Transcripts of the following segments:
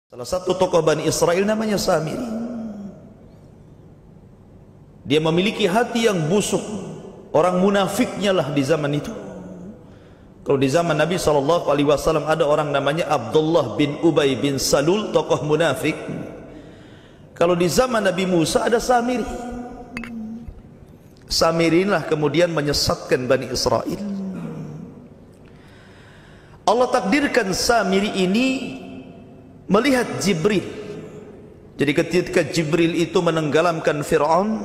Salah satu tokoh Bani Israel namanya Samiri. Dia memiliki hati yang busuk. Orang munafiknya lah di zaman itu. Kalau di zaman Nabi SAW ada orang namanya Abdullah bin Ubay bin Salul, tokoh munafik. Kalau di zaman Nabi Musa ada Samiri. Samiri inilah kemudian menyesatkan Bani Israel. Allah takdirkan Samiri ini melihat Jibril. Jadi ketika Jibril itu menenggelamkan Fir'aun,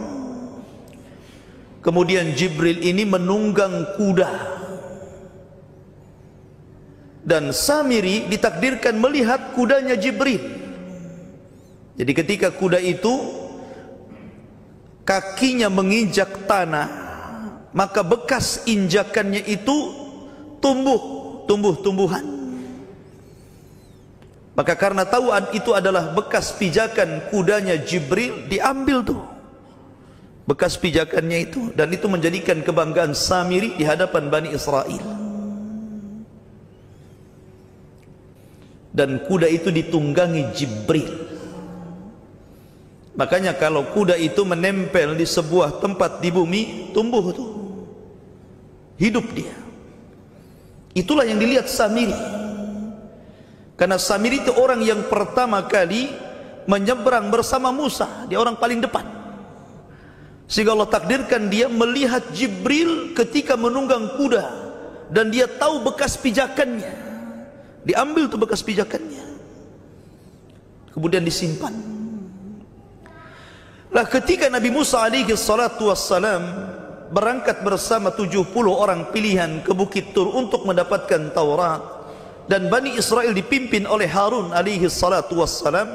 kemudian Jibril ini menunggang kuda, dan Samiri ditakdirkan melihat kudanya Jibril. Jadi ketika kuda itu kakinya menginjak tanah, maka bekas injakannya itu tumbuh-tumbuhan. Maka karena tahu itu adalah bekas pijakan kudanya Jibril, diambil tuh bekas pijakannya itu, dan itu menjadikan kebanggaan Samiri di hadapan Bani Israel. Dan kuda itu ditunggangi Jibril. Makanya kalau kuda itu menempel di sebuah tempat di bumi, tumbuh tuh, hidup dia. Itulah yang dilihat Samiri. Karena Samiri itu orang yang pertama kali menyeberang bersama Musa, dia orang paling depan. Sehingga Allah takdirkan dia melihat Jibril ketika menunggang kuda, dan dia tahu bekas pijakannya. Diambil tuh bekas pijakannya, kemudian disimpan. Lah ketika Nabi Musa alaihi salatu wassalam berangkat bersama 70 orang pilihan ke Bukit Tur untuk mendapatkan Taurat, dan Bani Israel dipimpin oleh Harun alaihi salatu wassalam,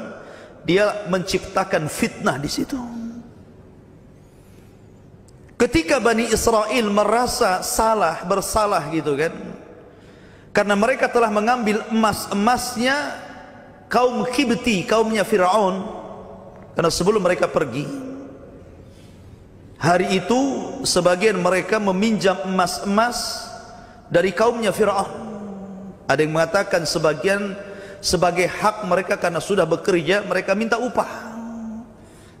dia menciptakan fitnah di situ. Ketika Bani Israel merasa bersalah gitu kan, karena mereka telah mengambil emas-emasnya kaum Kibti, kaumnya Fir'aun. Karena sebelum mereka pergi, hari itu sebagian mereka meminjam emas-emas dari kaumnya Fir'aun. Ada yang mengatakan sebagian sebagai hak mereka karena sudah bekerja, mereka minta upah.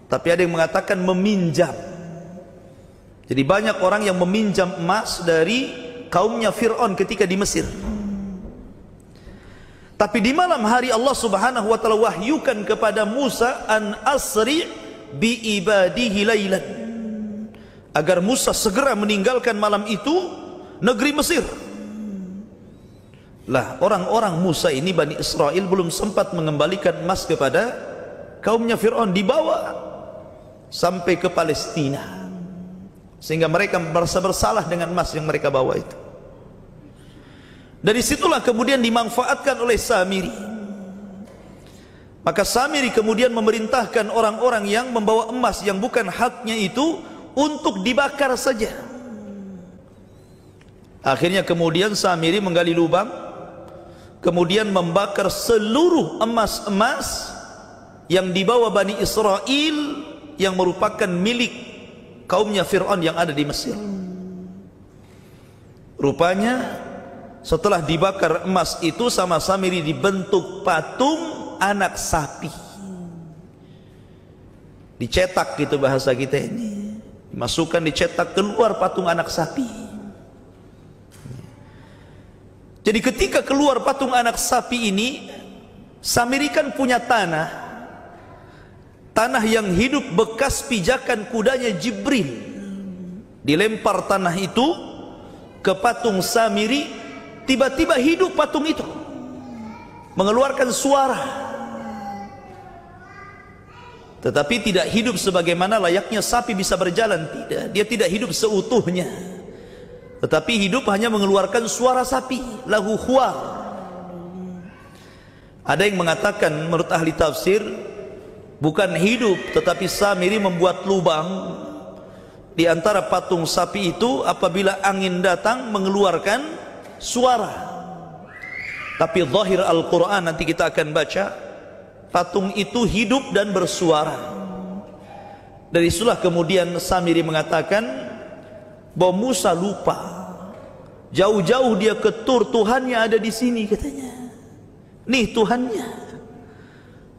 Tapi ada yang mengatakan meminjam. Jadi banyak orang yang meminjam emas dari kaumnya Fir'aun ketika di Mesir. Tapi di malam hari Allah Subhanahu wa taala wahyukan kepada Musa, an asri bi ibadihi lailan, agar Musa segera meninggalkan malam itu negeri Mesir. Lah orang-orang Musa ini, Bani Israel, belum sempat mengembalikan emas kepada kaumnya Fir'aun, dibawa sampai ke Palestina, sehingga mereka merasa bersalah dengan emas yang mereka bawa itu. Dari situlah kemudian dimanfaatkan oleh Samiri. Maka Samiri kemudian memerintahkan orang-orang yang membawa emas yang bukan haknya itu untuk dibakar saja. Akhirnya kemudian Samiri menggali lubang, kemudian membakar seluruh emas-emas yang dibawa Bani Israel, yang merupakan milik kaumnya Fir'aun yang ada di Mesir. Rupanya setelah dibakar emas itu sama Samiri, dibentuk patung anak sapi. Dicetak gitu bahasa kita ini, dimasukkan, dicetak, keluar patung anak sapi. Jadi ketika keluar patung anak sapi ini, Samiri kan punya tanah yang hidup bekas pijakan kudanya Jibril. Dilempar tanah itu ke patung Samiri, tiba-tiba hidup patung itu, mengeluarkan suara. Tetapi tidak hidup sebagaimana layaknya sapi bisa berjalan, tidak. Dia tidak hidup seutuhnya, tetapi hidup hanya mengeluarkan suara sapi, lahu khuar. Ada yang mengatakan menurut ahli tafsir, bukan hidup, tetapi Samiri membuat lubang di antara patung sapi itu, apabila angin datang mengeluarkan suara. Tapi zahir Al-Quran nanti kita akan baca, patung itu hidup dan bersuara. Dari itulah kemudian Samiri mengatakan bahwa Musa lupa, jauh-jauh dia ke Tur, Tuhannya ada di sini katanya. Nih Tuhannya.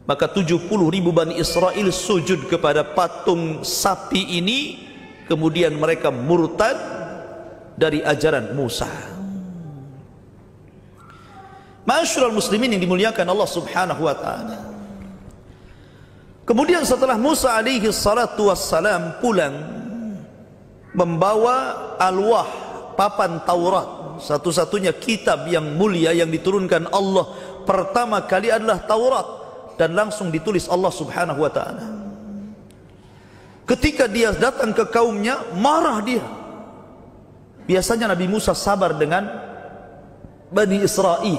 Maka 70.000 Bani Israel sujud kepada patung sapi ini, kemudian mereka murtad dari ajaran Musa. Ma'asyiral muslimin yang dimuliakan Allah Subhanahu wa taala. Kemudian setelah Musa alaihi salatu wassalam pulang membawa alwah, papan Taurat, satu-satunya kitab yang mulia yang diturunkan Allah pertama kali adalah Taurat, dan langsung ditulis Allah Subhanahu wa taala. Ketika dia datang ke kaumnya, marah dia. Biasanya Nabi Musa sabar dengan Bani Israel,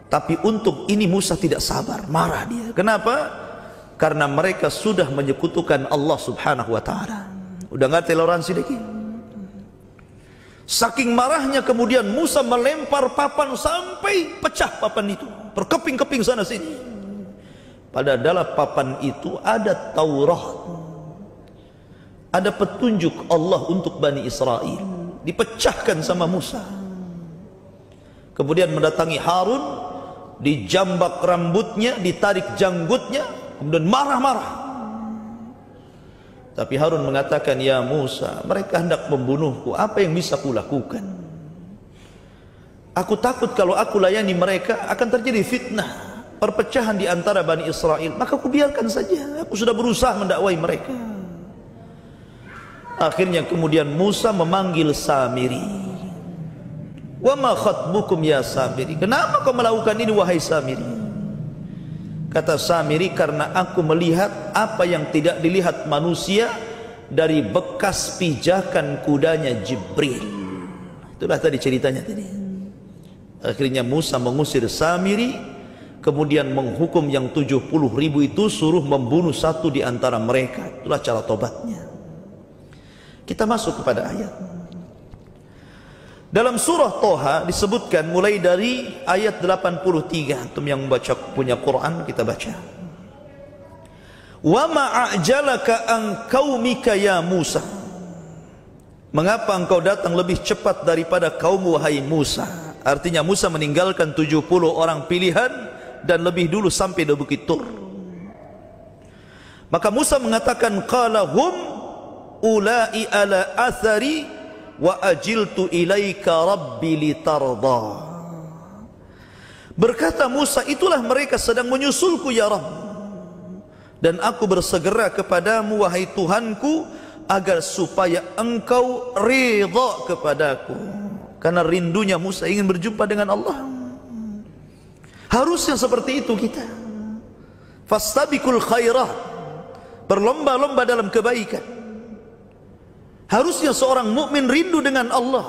tapi untuk ini Musa tidak sabar, marah dia. Kenapa? Karena mereka sudah menyekutukan Allah Subhanahu wa taala. Udah enggak toleransi lagi. Saking marahnya kemudian Musa melempar papan sampai pecah papan itu, berkeping-keping sana sini. Pada dalam papan itu ada Taurat, ada petunjuk Allah untuk Bani Israel. Dipecahkan sama Musa. Kemudian mendatangi Harun, dijambak rambutnya, ditarik janggutnya, kemudian marah-marah. Tapi Harun mengatakan, ya Musa, mereka hendak membunuhku, apa yang bisa kulakukan? Aku takut kalau aku layani mereka akan terjadi fitnah, perpecahan di antara Bani Israel, maka aku biarkan saja. Aku sudah berusaha mendakwai mereka. Akhirnya kemudian Musa memanggil Samiri. Wa ma khatbukum ya Samiri? Kenapa kau melakukan ini wahai Samiri? Kata Samiri, karena aku melihat apa yang tidak dilihat manusia dari bekas pijakan kudanya Jibril. Itulah tadi ceritanya tadi. Akhirnya Musa mengusir Samiri, kemudian menghukum yang 70.000 itu, suruh membunuh satu di antara mereka. Itulah cara tobatnya. Kita masuk kepada ayat. Dalam surah Toha disebutkan mulai dari ayat 83. Antum yang membaca punya Quran, kita baca. Wa ma'ajalaka an qaumika ya Musa? Mengapa engkau datang lebih cepat daripada kaum wahai Musa? Artinya Musa meninggalkan 70 orang pilihan dan lebih dulu sampai di Bukit Tur. Maka Musa mengatakan, qala hum ulai ala athari wa ajiltu ilaika rabbi litarda. Berkata Musa, itulah mereka sedang menyusulku ya Rabb, dan aku bersegera kepadamu wahai Tuhanku, agar supaya engkau ridha kepadaku. Karena rindunya Musa ingin berjumpa dengan Allah. Harusnya seperti itu kita. Fastabiqul khairat, berlomba-lomba dalam kebaikan. Harusnya seorang mukmin rindu dengan Allah,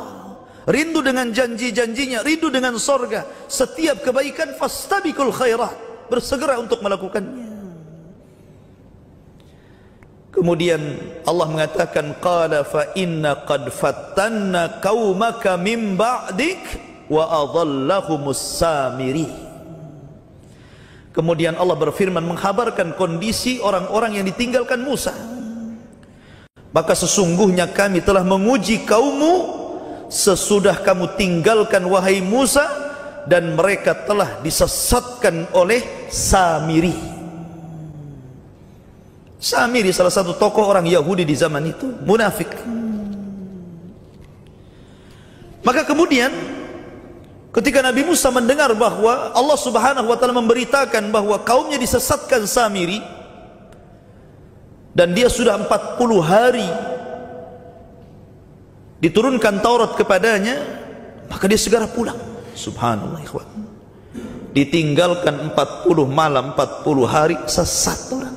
rindu dengan janji-janjinya, rindu dengan sorga. Setiap kebaikan fastabiqul khairat, bersegera untuk melakukannya. Kemudian Allah mengatakan, qala fa inna qad fattanna qaumaka min ba'dik wa adhallahumus Samiri. Kemudian Allah berfirman menghabarkan kondisi orang-orang yang ditinggalkan Musa. Maka sesungguhnya kami telah menguji kaummu sesudah kamu tinggalkan wahai Musa, dan mereka telah disesatkan oleh Samiri. Samiri salah satu tokoh orang Yahudi di zaman itu, munafik. Maka kemudian ketika Nabi Musa mendengar bahwa Allah Subhanahu wa taala memberitakan bahwa kaumnya disesatkan Samiri, dan dia sudah 40 hari diturunkan Taurat kepadanya, maka dia segera pulang. Subhanallah ikhwan. Ditinggalkan 40 malam 40 hari, sesat orang.